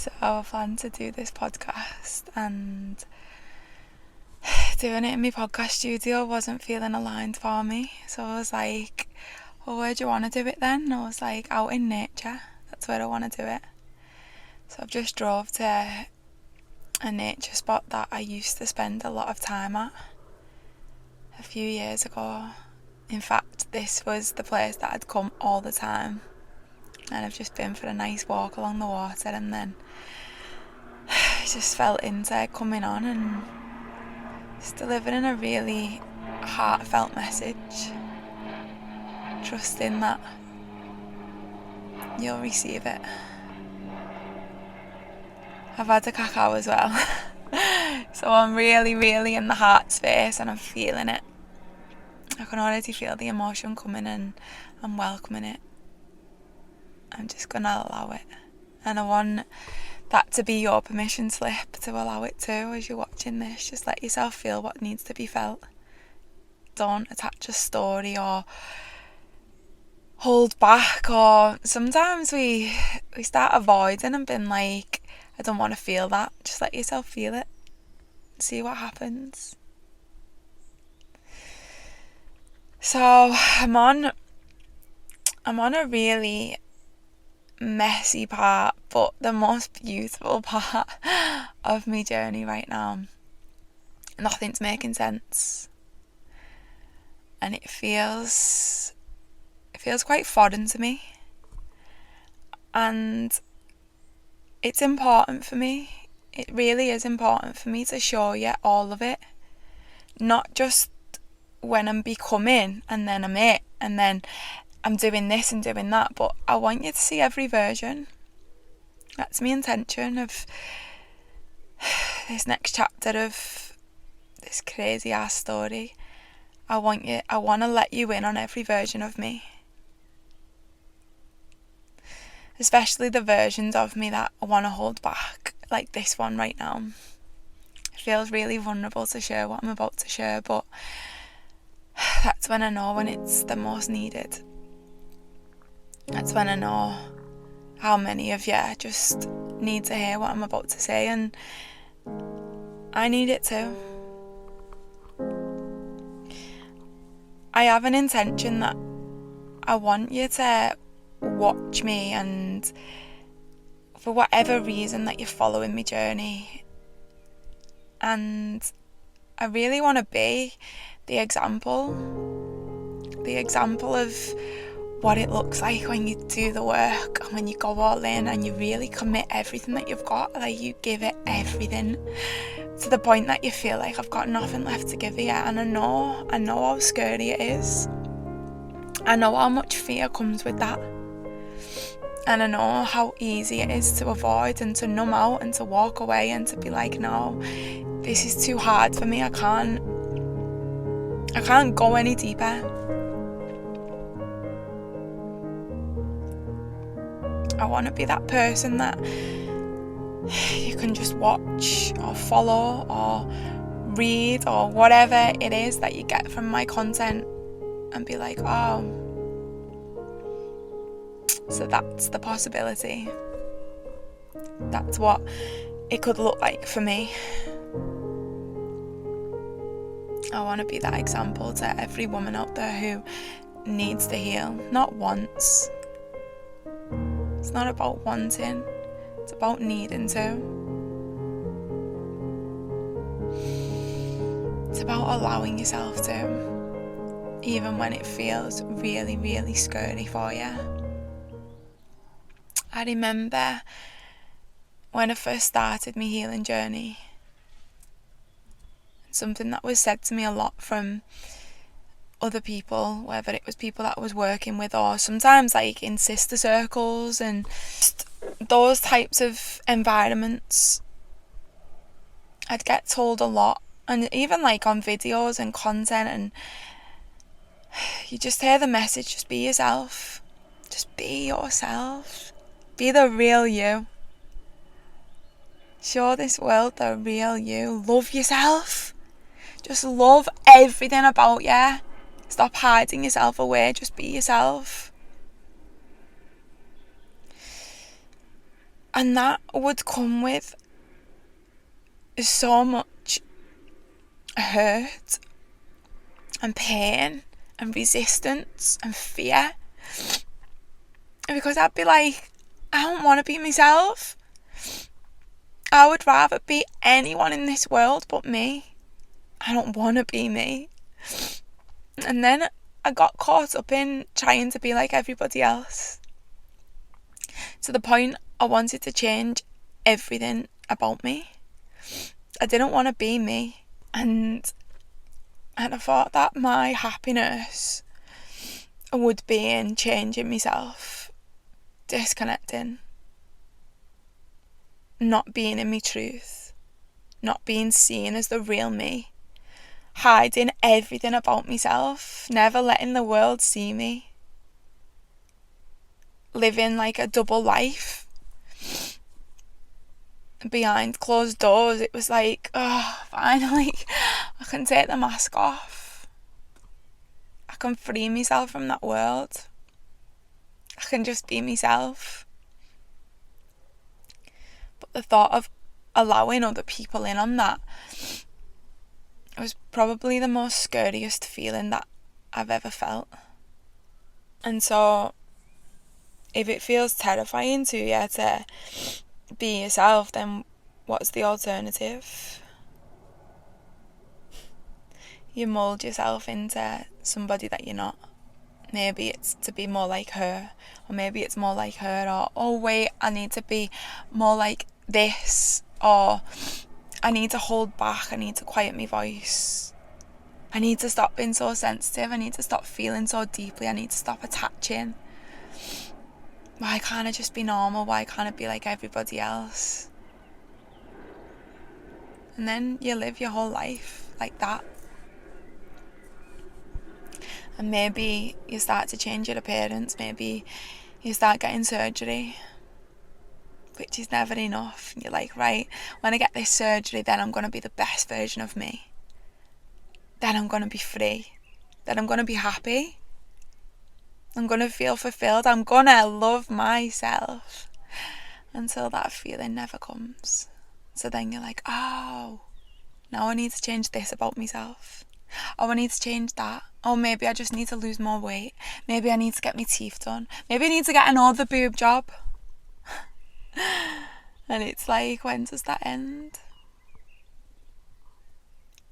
So I planned to do this podcast, and doing it in my podcast studio wasn't feeling aligned for me. So I was like, well, where do you want to do it then? And I was like, out in nature. That's where I want to do it. So I've just drove to a nature spot that I used to spend a lot of time at a few years ago. In fact, this was the place that I'd come all the time, and I've just been for a nice walk along the water, and then I just felt into coming on and just delivering a really heartfelt message, trusting that you'll receive it. I've had a cacao as well, so I'm really in the heart space, and I'm feeling it. I can already feel the emotion coming, and I'm welcoming it. I'm just gonna allow it, and I want that to be your permission slip to allow it too. As you're watching this, just let yourself feel what needs to be felt. Don't attach a story or hold back, or sometimes we start avoiding and being like, I don't want to feel that. Just let yourself feel it. See what happens. So I'm on a really messy part, but the most beautiful part of my journey right now. Nothing's making sense, and it feels quite foreign to me, and it's important for me. It really is important for me to show you all of it, not just when I'm becoming and then I'm it and then I'm doing this and doing that, but I want you to see every version. That's my intention of this next chapter of this crazy ass story. I want to let you in on every version of me, especially the versions of me that I want to hold back, like this one right now. It feels really vulnerable to share what I'm about to share, but that's when I know when it's the most needed. That's when I know how many of you just need to hear what I'm about to say, and I need it too. I have an intention that I want you to watch me, and for whatever reason that you're following my journey, and I really want to be the example of what it looks like when you do the work and when you go all in and you really commit everything that you've got. Like, you give it everything to the point that you feel like, I've got nothing left to give here. And I know how scary it is. I know how much fear comes with that, and I know how easy it is to avoid and to numb out and to walk away and to be like, no, this is too hard for me, I can't go any deeper. I want to be that person that you can just watch or follow or read or whatever it is that you get from my content and be like, oh, so that's the possibility. That's what it could look like for me. I want to be that example to every woman out there who needs to heal. Not once. It's not about wanting, it's about needing to. It's about allowing yourself to, even when it feels really scary for you. I remember when I first started my healing journey, something that was said to me a lot from other people, whether it was people that I was working with or sometimes like in sister circles and those types of environments. I'd get told a lot, and even like on videos and content, and you just hear the message, just be yourself. Just be yourself. Be the real you. Show this world the real you. Love yourself. Just love everything about you. Stop hiding yourself away. Just be yourself. And that would come with so much hurt and pain and resistance and fear. Because I'd be like, I don't want to be myself. I would rather be anyone in this world but me. I don't want to be me. And then I got caught up in trying to be like everybody else, to the point I wanted to change everything about me. I didn't want to be me. And I thought that my happiness would be in changing myself, disconnecting, not being in my truth, not being seen as the real me, hiding everything about myself, never letting the world see me, living like a double life behind closed doors. It was like, oh, finally I can take the mask off. I can free myself from that world. I can just be myself. But the thought of allowing other people in on that was probably the most scariest feeling that I've ever felt. And so if it feels terrifying to you to be yourself, then what's the alternative? You mould yourself into somebody that you're not. Maybe it's to be more like her, or maybe it's more like her, or oh wait, I need to be more like this, or I need to hold back, I need to quiet my voice, I need to stop being so sensitive, I need to stop feeling so deeply, I need to stop attaching. Why can't I just be normal? Why can't I be like everybody else? And then you live your whole life like that. And maybe you start to change your appearance, maybe you start getting surgery, which is never enough. You're like, right, when I get this surgery, then I'm going to be the best version of me. Then I'm going to be free. Then I'm going to be happy. I'm going to feel fulfilled. I'm going to love myself. Until that feeling never comes. So then you're like, oh, now I need to change this about myself. Oh, I need to change that. Oh, maybe I just need to lose more weight. Maybe I need to get my teeth done. Maybe I need to get another boob job. And it's like, when does that end?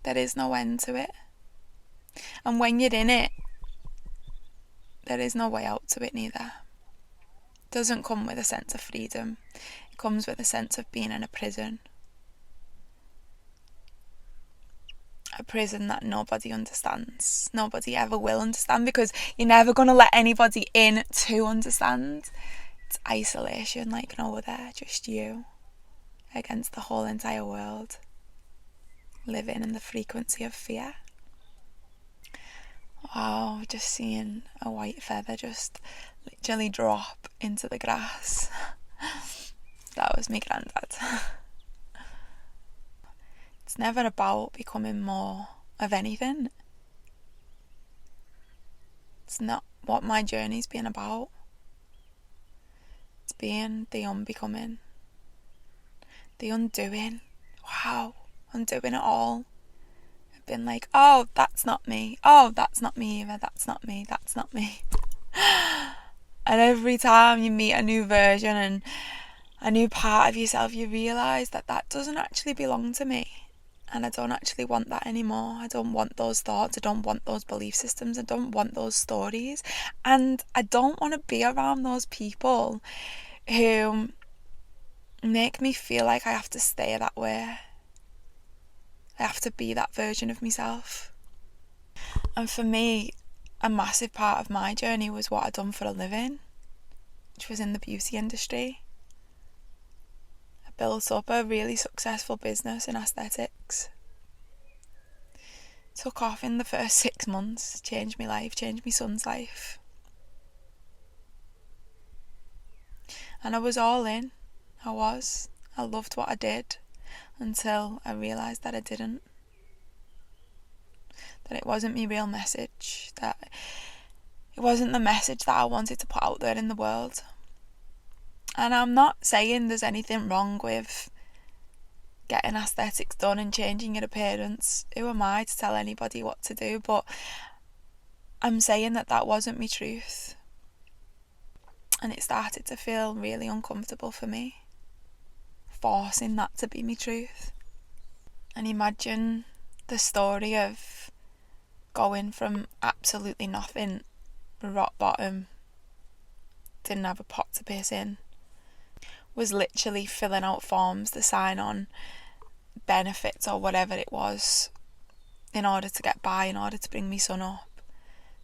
There is no end to it. And when you're in it, there is no way out to it neither. It doesn't come with a sense of freedom. It comes with a sense of being in a prison. A prison that nobody understands. Nobody ever will understand, because you're never going to let anybody in to understand. It's isolation like no other, just you against the whole entire world, living in the frequency of fear. Wow, just seeing a white feather just literally drop into the grass. That was my granddad. It's never about becoming more of anything. It's not what my journey's been about. It's being the unbecoming, the undoing. Wow, undoing it all. I've been like, oh, that's not me. Oh, that's not me either. That's not me. That's not me. And every time you meet a new version and a new part of yourself, you realise that that doesn't actually belong to me. And I don't actually want that anymore. I don't want those thoughts. I don't want those belief systems. I don't want those stories. And I don't want to be around those people who make me feel like I have to stay that way. I have to be that version of myself. And for me, a massive part of my journey was what I'd done for a living, which was in the beauty industry. I built up a really successful business in aesthetics. Took off in the first 6 months, changed my life, changed my son's life. And I was all in. I loved what I did, until I realised that I didn't. That it wasn't my real message, that it wasn't the message that I wanted to put out there in the world. And I'm not saying there's anything wrong with getting aesthetics done and changing your appearance. Who am I to tell anybody what to do? But I'm saying that wasn't my truth. And it started to feel really uncomfortable for me, forcing that to be my truth. And imagine the story of going from absolutely nothing, rock bottom, didn't have a pot to piss in, was literally filling out forms to sign on benefits or whatever it was in order to get by, in order to bring my son up,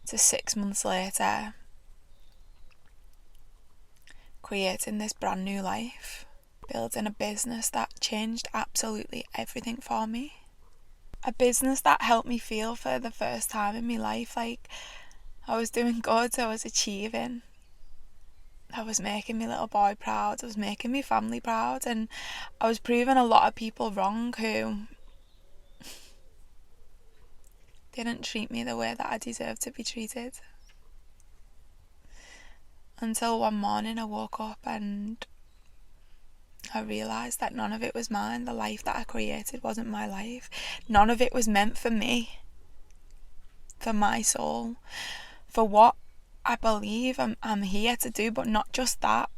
to 6 months later creating this brand new life, building a business that changed absolutely everything for me. A business that helped me feel for the first time in my life like I was doing good, I was achieving, I was making my little boy proud, I was making my family proud, and I was proving a lot of people wrong who didn't treat me the way that I deserved to be treated. Until one morning I woke up and I realised that none of it was mine. The life that I created wasn't my life. None of it was meant for me, for my soul, for what I believe I'm here to do, but not just that.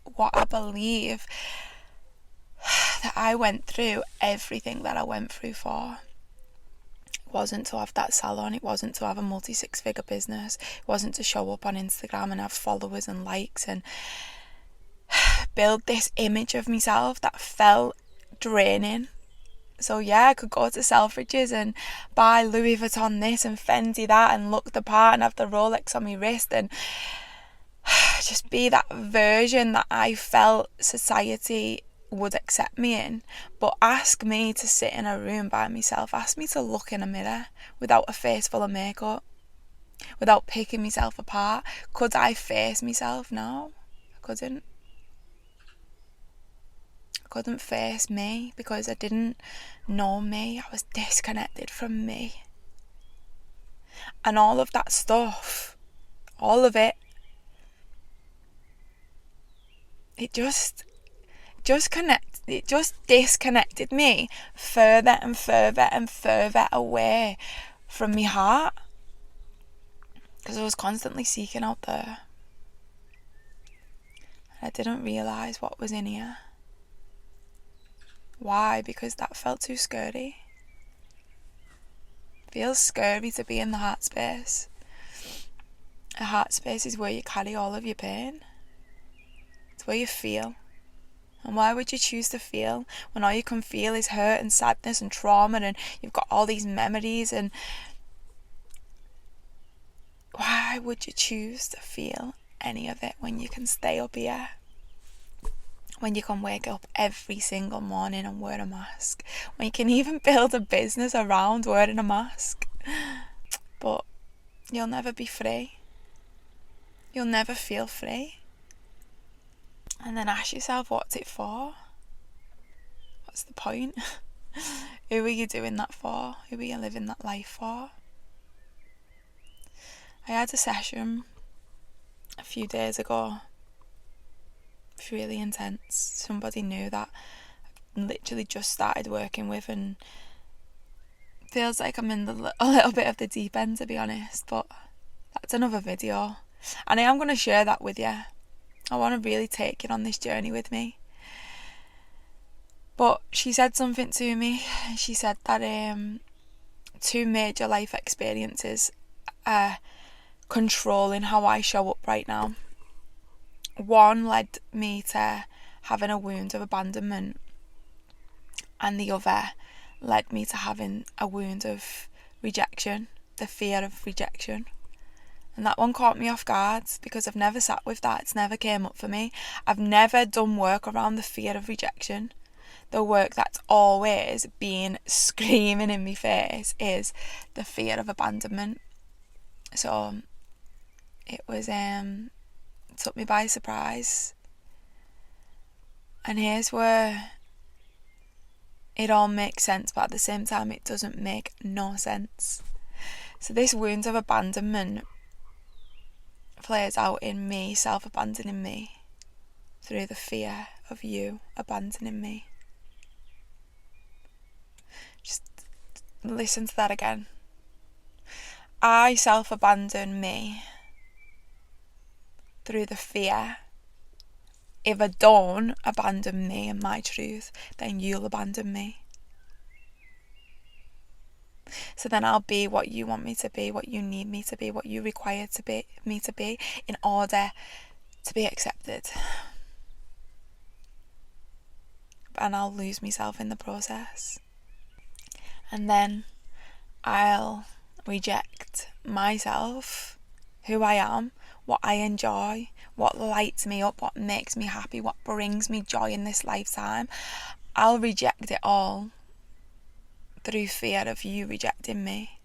What I believe that I went through, everything that I went through for. It wasn't to have that salon, it wasn't to have a multi-six-figure business, it wasn't to show up on Instagram and have followers and likes and build this image of myself that felt draining. So yeah, I could go to Selfridges and buy Louis Vuitton this and Fendi that and look the part and have the Rolex on my wrist and just be that version that I felt society would accept me in. But ask me to sit in a room by myself, ask me to look in a mirror without a face full of makeup, without picking myself apart. Could I face myself? No, I couldn't. Couldn't face me because I didn't know me. I was disconnected from me. And all of that stuff, all of it, it just disconnected me further and further and further away from my heart, because I was constantly seeking out there. And I didn't realise what was in here. Why? Because that felt too scary. It feels scary to be in the heart space. A heart space is where you carry all of your pain. It's where you feel. And why would you choose to feel when all you can feel is hurt and sadness and trauma and you've got all these memories? And why would you choose to feel any of it when you can stay up here? When you can wake up every single morning and wear a mask, when you can even build a business around wearing a mask. But you'll never be free. You'll never feel free. And then ask yourself, what's it for? What's the point? Who are you doing that for? Who are you living that life for? I had a session a few days ago. It's really intense. Somebody new that I literally just started working with, and feels like I'm in a little bit of the deep end, to be honest, but that's another video. And I am going to share that with you. I want to really take it on this journey with me. But she said something to me. She said that 2 major life experiences are controlling how I show up right now. One led me to having a wound of abandonment, and the other led me to having a wound of rejection, the fear of rejection. And that one caught me off guard because I've never sat with that. It's never came up for me. I've never done work around the fear of rejection. The work that's always been screaming in my face is the fear of abandonment. So it was took me by surprise. And here's where it all makes sense, but at the same time it doesn't make no sense. So this wound of abandonment plays out in me self-abandoning me, through the fear of you abandoning me. Just listen to that again. I self-abandon me through the fear. If I don't abandon me and my truth, then you'll abandon me. So then I'll be what you want me to be, what you need me to be, what you require me to be in order to be accepted. And I'll lose myself in the process. And then I'll reject myself, who I am, what I enjoy, what lights me up, what makes me happy, what brings me joy in this lifetime. I'll reject it all through fear of you rejecting me.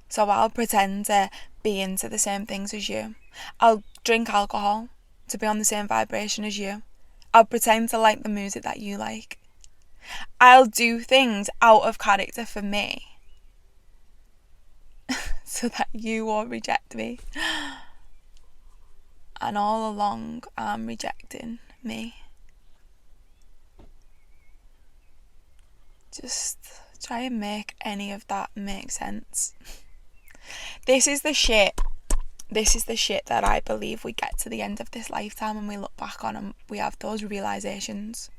So I'll pretend to be into the same things as you. I'll drink alcohol to be on the same vibration as you. I'll pretend to like the music that you like. I'll do things out of character for me so that you won't reject me. And all along I'm rejecting me. Just try and make any of that make sense. This is the shit that I believe we get to the end of this lifetime and we look back on and we have those realizations.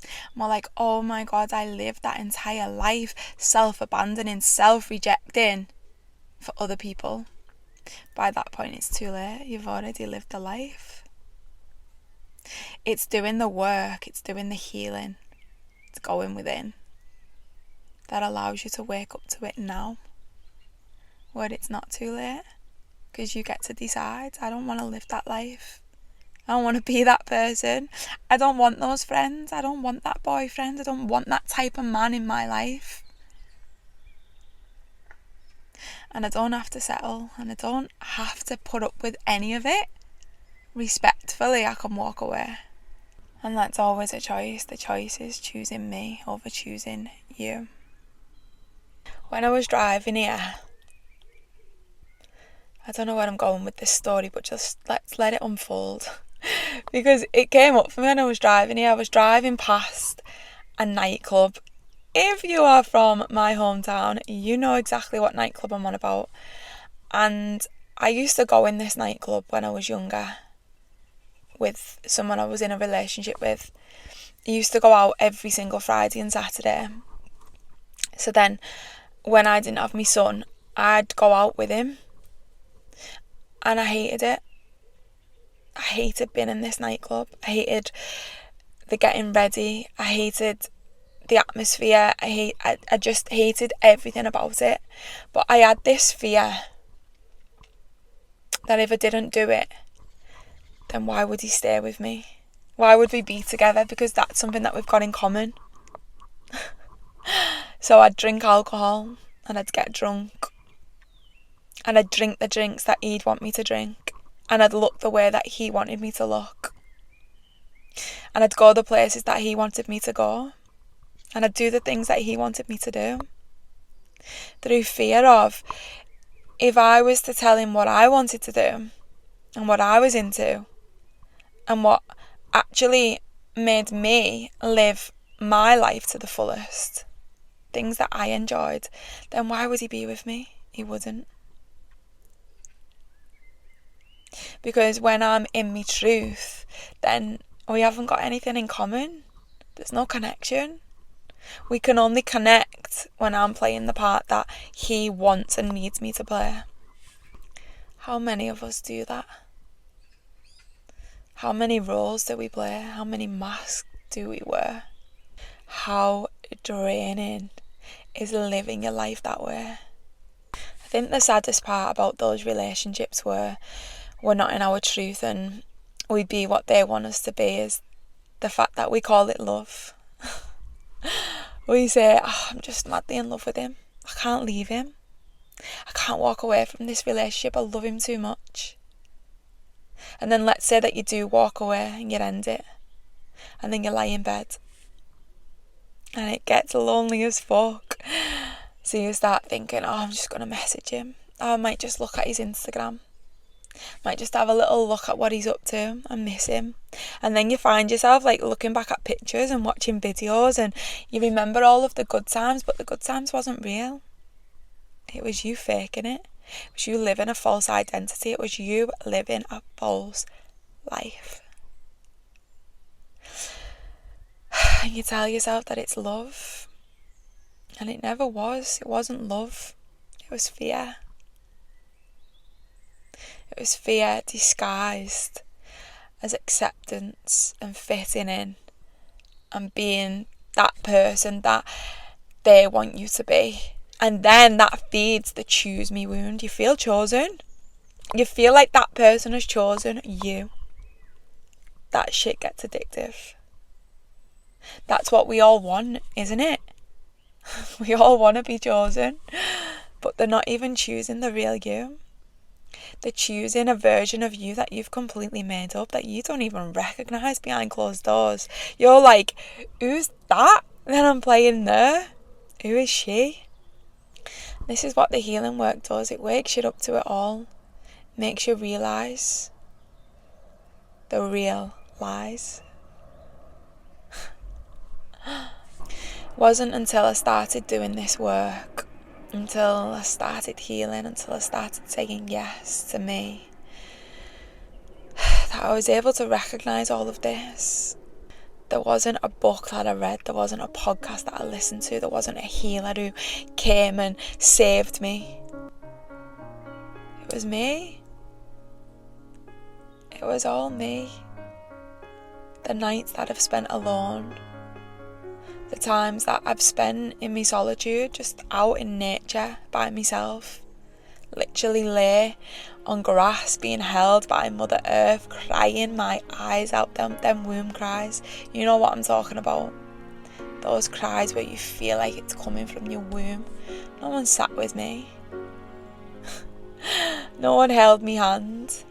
And we're like, oh my God, I lived that entire life self-abandoning, self-rejecting for other people. By that point it's too late. You've already lived the life. It's doing the work, it's doing the healing, it's going within that allows you to wake up to it now, where it's not too late, because you get to decide. I don't want to live that life. I don't want to be that person. I don't want those friends. I don't want that boyfriend. I don't want that type of man in my life. And I don't have to settle, and I don't have to put up with any of it. Respectfully, I can walk away. And that's always a choice. The choice is choosing me over choosing you. When I was driving here, I don't know where I'm going with this story, but just let's let it unfold. Because it came up for me when I was driving here. I was driving past a nightclub. If you are from my hometown, you know exactly what nightclub I'm on about. And I used to go in this nightclub when I was younger with someone I was in a relationship with. I used to go out every single Friday and Saturday. So then when I didn't have my son, I'd go out with him. And I hated it. I hated being in this nightclub. I hated the getting ready. I hated the atmosphere. I just hated everything about it. But I had this fear that if I didn't do it, then why would he stay with me? Why would we be together? Because that's something that we've got in common. So I'd drink alcohol and I'd get drunk. And I'd drink the drinks that he'd want me to drink. And I'd look the way that he wanted me to look. And I'd go the places that he wanted me to go. And I'd do the things that he wanted me to do. Through fear of, if I was to tell him what I wanted to do and what I was into and what actually made me live my life to the fullest, things that I enjoyed, then why would he be with me? He wouldn't. Because when I'm in my truth, then we haven't got anything in common. There's no connection. We can only connect when I'm playing the part that he wants and needs me to play. How many of us do that? How many roles do we play? How many masks do we wear? How draining is living your life that way? I think the saddest part about those relationships where we're not in our truth and we be what they want us to be is the fact that we call it love. We say, I'm just madly in love with him. I can't leave him. I can't walk away from this relationship. I love him too much. And then let's say that you do walk away and you end it. And then you lie in bed. And it gets lonely as fuck. So you start thinking, I'm just going to message him. I might just look at his Instagram. Might just have a little look at what he's up to and miss him. And then you find yourself like looking back at pictures and watching videos, and you remember all of the good times, but the good times wasn't real. It was you faking it. It was you living a false identity. It was you living a false life. And you tell yourself that it's love. And it never was. It wasn't love. It was fear. It was fear disguised as acceptance and fitting in and being that person that they want you to be. And then that feeds the choose me wound. You feel chosen. You feel like that person has chosen you. That shit gets addictive. That's what we all want, isn't it? We all want to be chosen, but they're not even choosing the real you. They're choosing a version of you that you've completely made up, that you don't even recognise behind closed doors. You're like, who's that? Then I'm playing there. Who is she? This is what the healing work does. It wakes you up to it all. Makes you realise the real lies. It wasn't until I started doing this work, until I started healing, until I started saying yes to me, that I was able to recognise all of this. There wasn't a book that I read, there wasn't a podcast that I listened to, there wasn't a healer who came and saved me. It was me. It was all me. The nights that I've spent alone, the times that I've spent in my solitude, just out in nature by myself, literally lay on grass being held by Mother Earth, crying my eyes out, them womb cries. You know what I'm talking about. Those cries where you feel like it's coming from your womb. No one sat with me. No one held me hand.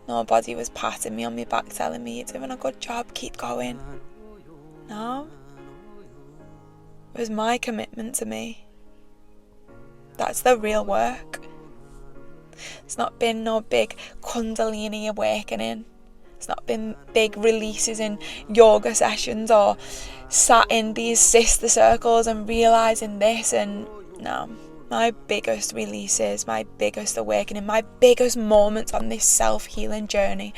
Nobody was patting me on my back telling me, you're doing a good job, keep going. No. It was my commitment to me. That's the real work. It's not been no big Kundalini awakening. It's not been big releases in yoga sessions or sat in these sister circles and realising this. And no, my biggest releases, my biggest awakening, my biggest moments on this self-healing journey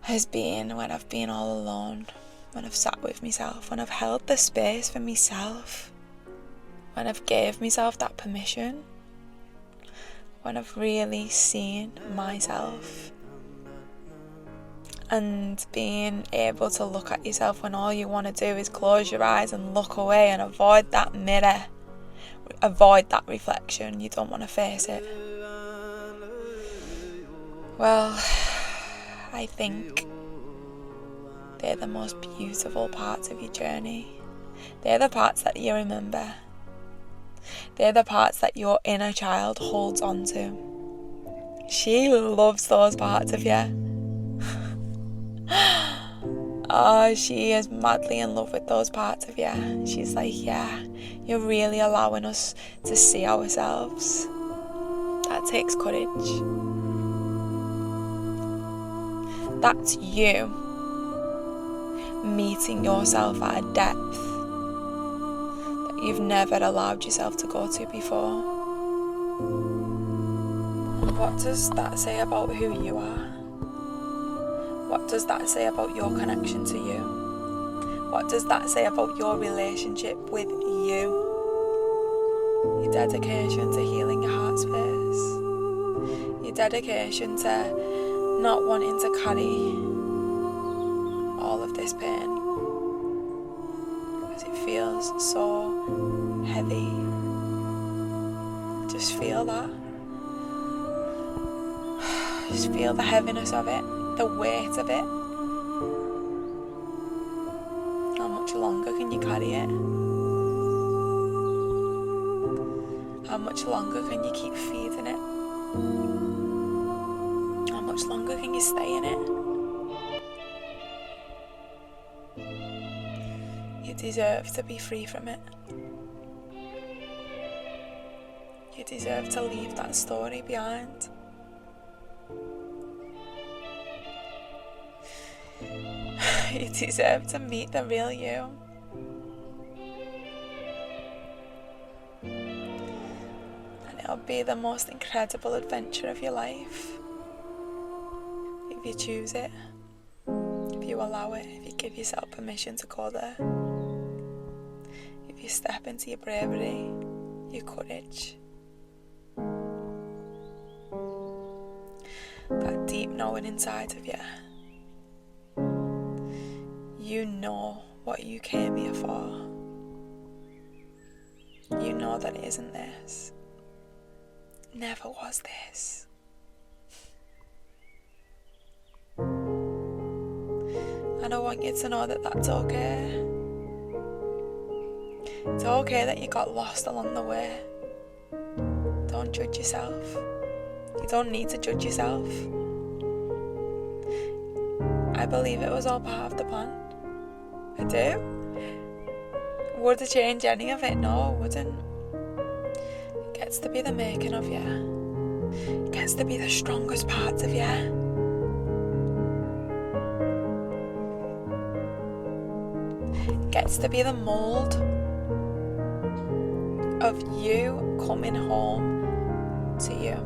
has been when I've been all alone, when I've sat with myself, when I've held the space for myself, when I've gave myself that permission, when I've really seen myself. And being able to look at yourself when all you want to do is close your eyes and look away and avoid that mirror, avoid that reflection. You don't want to face it. Well, I think they're the most beautiful parts of your journey. They're the parts that you remember. They're the parts that your inner child holds on to. She loves those parts of you. Oh, she is madly in love with those parts of you. She's like, yeah, you're really allowing us to see ourselves. That takes courage. That's you meeting yourself at a depth that you've never allowed yourself to go to before. What does that say about who you are? What does that say about your connection to you? What does that say about your relationship with you? Your dedication to healing your heart space. Your dedication to not wanting to carry all of this pain. Because it feels so heavy. Just feel that. Just feel the heaviness of it. The weight of it. How much longer can you carry it? How much longer can you keep feeding it? How much longer can you stay in it? You deserve to be free from it. You deserve to leave that story behind. You deserve to meet the real you. And it'll be the most incredible adventure of your life. If you choose it, if you allow it, if you give yourself permission to go there. If you step into your bravery, your courage. That deep knowing inside of you. You know what you came here for. You know that it isn't this. Never was this. And I want you to know that that's okay. It's okay that you got lost along the way. Don't judge yourself. You don't need to judge yourself. I believe it was all part of the plan. I do. Would it change any of it? No, it wouldn't. It gets to be the making of you. It gets to be the strongest parts of you. It gets to be the mould of you coming home to you.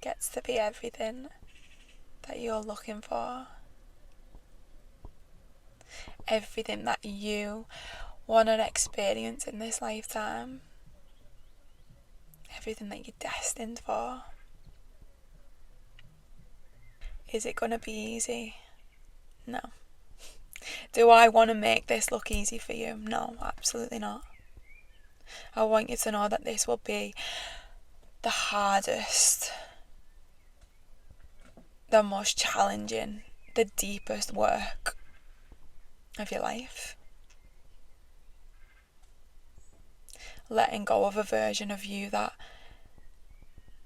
Gets to be everything that you're looking for. Everything that you want to experience in this lifetime. Everything that you're destined for. Is it going to be easy? No. Do I want to make this look easy for you? No, absolutely not. I want you to know that this will be the hardest, the most challenging, the deepest work of your life. Letting go of a version of you that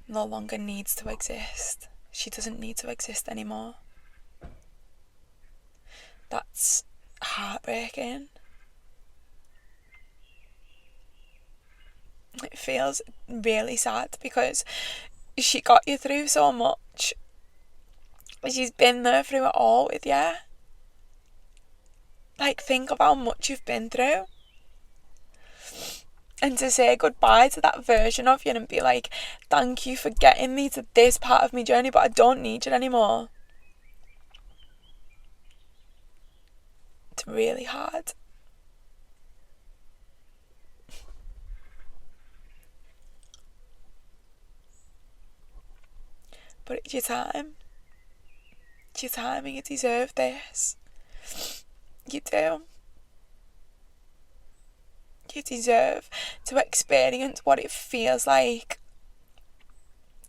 no longer needs to exist. She doesn't need to exist anymore. That's heartbreaking. It feels really sad because she got you through so much. She's been there through it all with you. Like, think of how much you've been through. And to say goodbye to that version of you and be like, thank you for getting me to this part of my journey, but I don't need you anymore. It's really hard. But it's your time. It's your time and you deserve this. You do. You deserve to experience what it feels like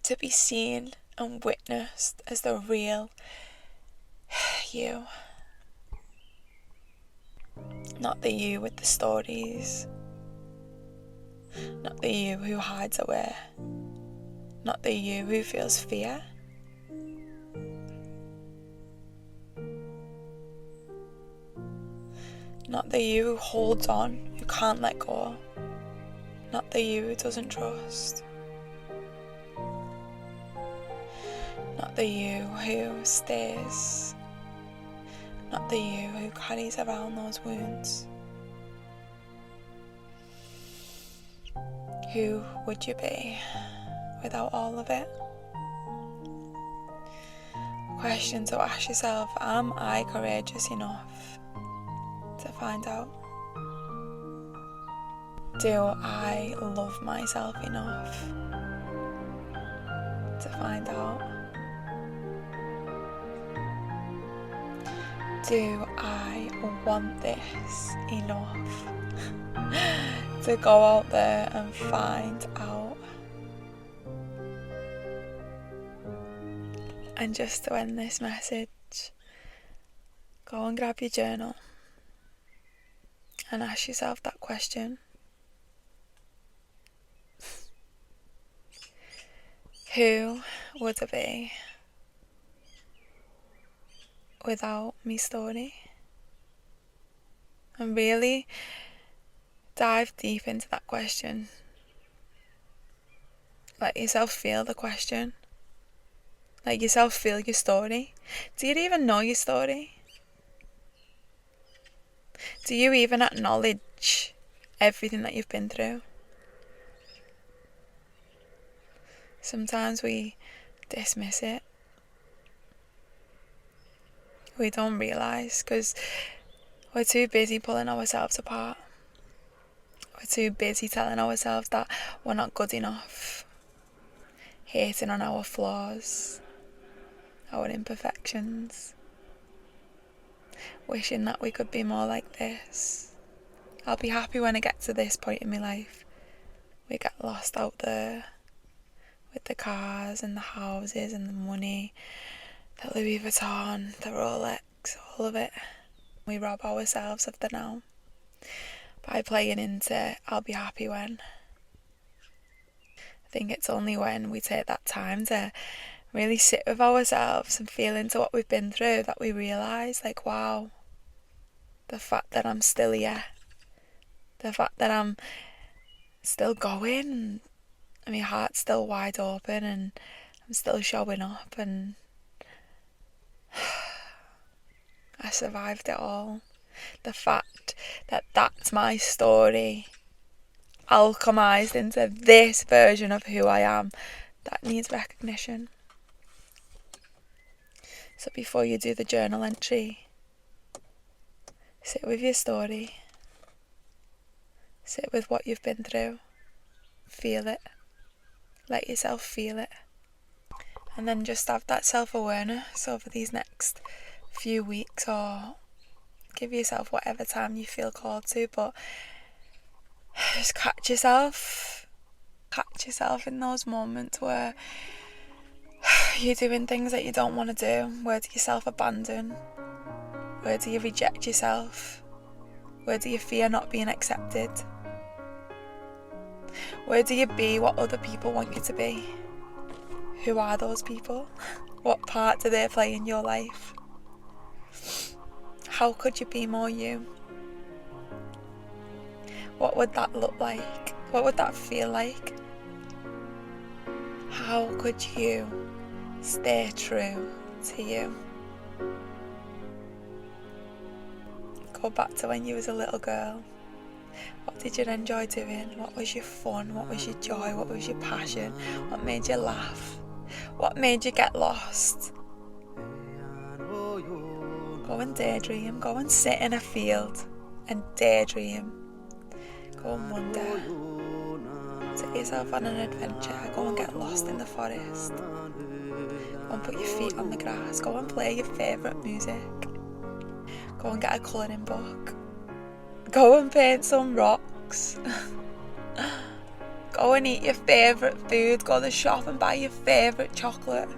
to be seen and witnessed as the real you. Not the you with the stories. Not the you who hides away. Not the you who feels fear. Not the you who holds on, who can't let go. Not the you who doesn't trust. Not the you who stays. Not the you who carries around those wounds. Who would you be without all of it? Question to ask yourself, am I courageous enough to find out? Do I love myself enough to find out? Do I want this enough to go out there and find out? And just to end this message, go and grab your journal and ask yourself that question. Who would I be without me story? And really dive deep into that question. Let yourself feel the question. Let yourself feel your story. Do you even know your story? Do you even acknowledge everything that you've been through? Sometimes we dismiss it. We don't realise because we're too busy pulling ourselves apart. We're too busy telling ourselves that we're not good enough, hating on our flaws, our imperfections, wishing that we could be more like this. I'll be happy when I get to this point in my life. We get lost out there with the cars and the houses and the money, the Louis Vuitton, the Rolex, all of it. We rob ourselves of the now by playing into I'll be happy when. I think it's only when we take that time to really sit with ourselves and feel into what we've been through that we realise, like, wow, the fact that I'm still here, the fact that I'm still going, and my heart's still wide open, and I'm still showing up, and I survived it all. The fact that that's my story, alchemised into this version of who I am, that needs recognition. So before you do the journal entry, sit with your story. Sit with what you've been through. Feel it. Let yourself feel it. And then just have that self-awareness over these next few weeks, or give yourself whatever time you feel called to, but just catch yourself. Catch yourself in those moments where you're doing things that you don't want to do. Where do you self-abandon? Where do you reject yourself? Where do you fear not being accepted? Where do you be what other people want you to be? Who are those people? What part do they play in your life? How could you be more you? What would that look like? What would that feel like? How could you stay true to you? Go back to when you was a little girl. What did you enjoy doing? What was your fun? What was your joy? What was your passion? What made you laugh? What made you get lost? Go and daydream. Go and sit in a field and daydream. Go and wonder. Take yourself on an adventure. Go and get lost in the forest. Go and put your feet on the grass. Go and play your favourite music. Go and get a colouring book. Go and paint some rocks. Go and eat your favourite food. Go to the shop and buy your favourite chocolate.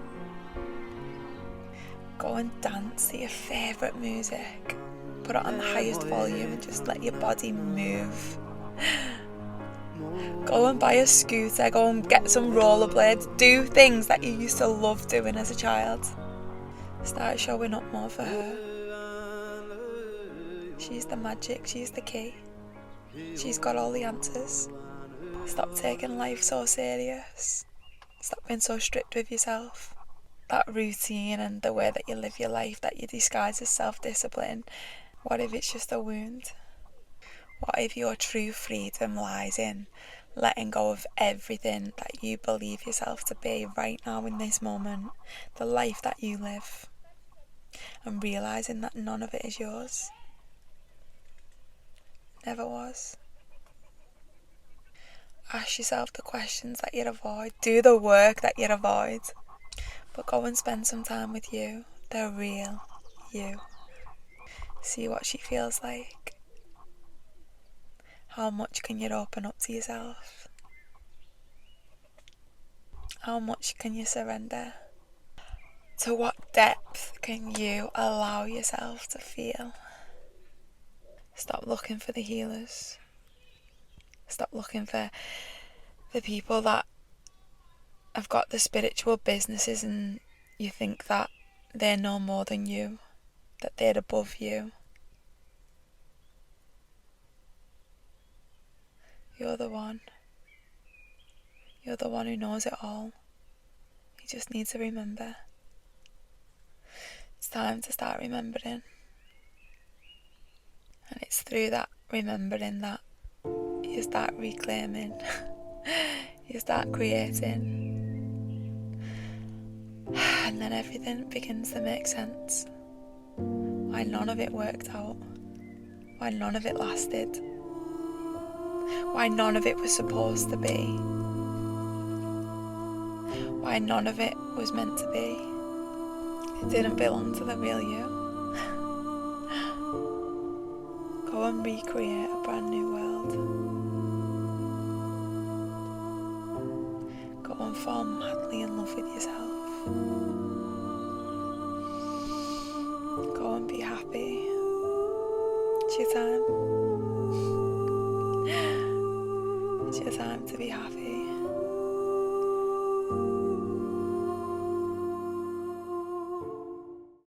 Go and dance to your favourite music. Put it on the highest volume and just let your body move. Go and buy a scooter. Go and get some rollerblades. Do things that you used to love doing as a child. Start showing up more for her. She's the magic. She's the key. She's got all the answers. Stop taking life so serious. Stop being so strict with yourself. That routine and the way that you live your life that you disguise as self-discipline, what if it's just a wound? What if your true freedom lies in letting go of everything that you believe yourself to be right now in this moment, the life that you live, and realising that none of it is yours? Never was. Ask yourself the questions that you avoid. Do the work that you avoid. But go and spend some time with you, the real you. See what she feels like. How much can you open up to yourself? How much can you surrender? To what depth can you allow yourself to feel? Stop looking for the healers. Stop looking for the people that have got the spiritual businesses and you think that they know more than you, that they're above you. You're the one. You're the one who knows it all. You just need to remember. It's time to start remembering. And it's through that remembering that you start reclaiming, you start creating, and then everything begins to make sense. Why none of it worked out, why none of it lasted, why none of it was supposed to be, why none of it was meant to be. It didn't belong to the real you. Go and recreate a brand new world. Go and fall madly in love with yourself. Go and be happy. It's your time. It's your time to be happy.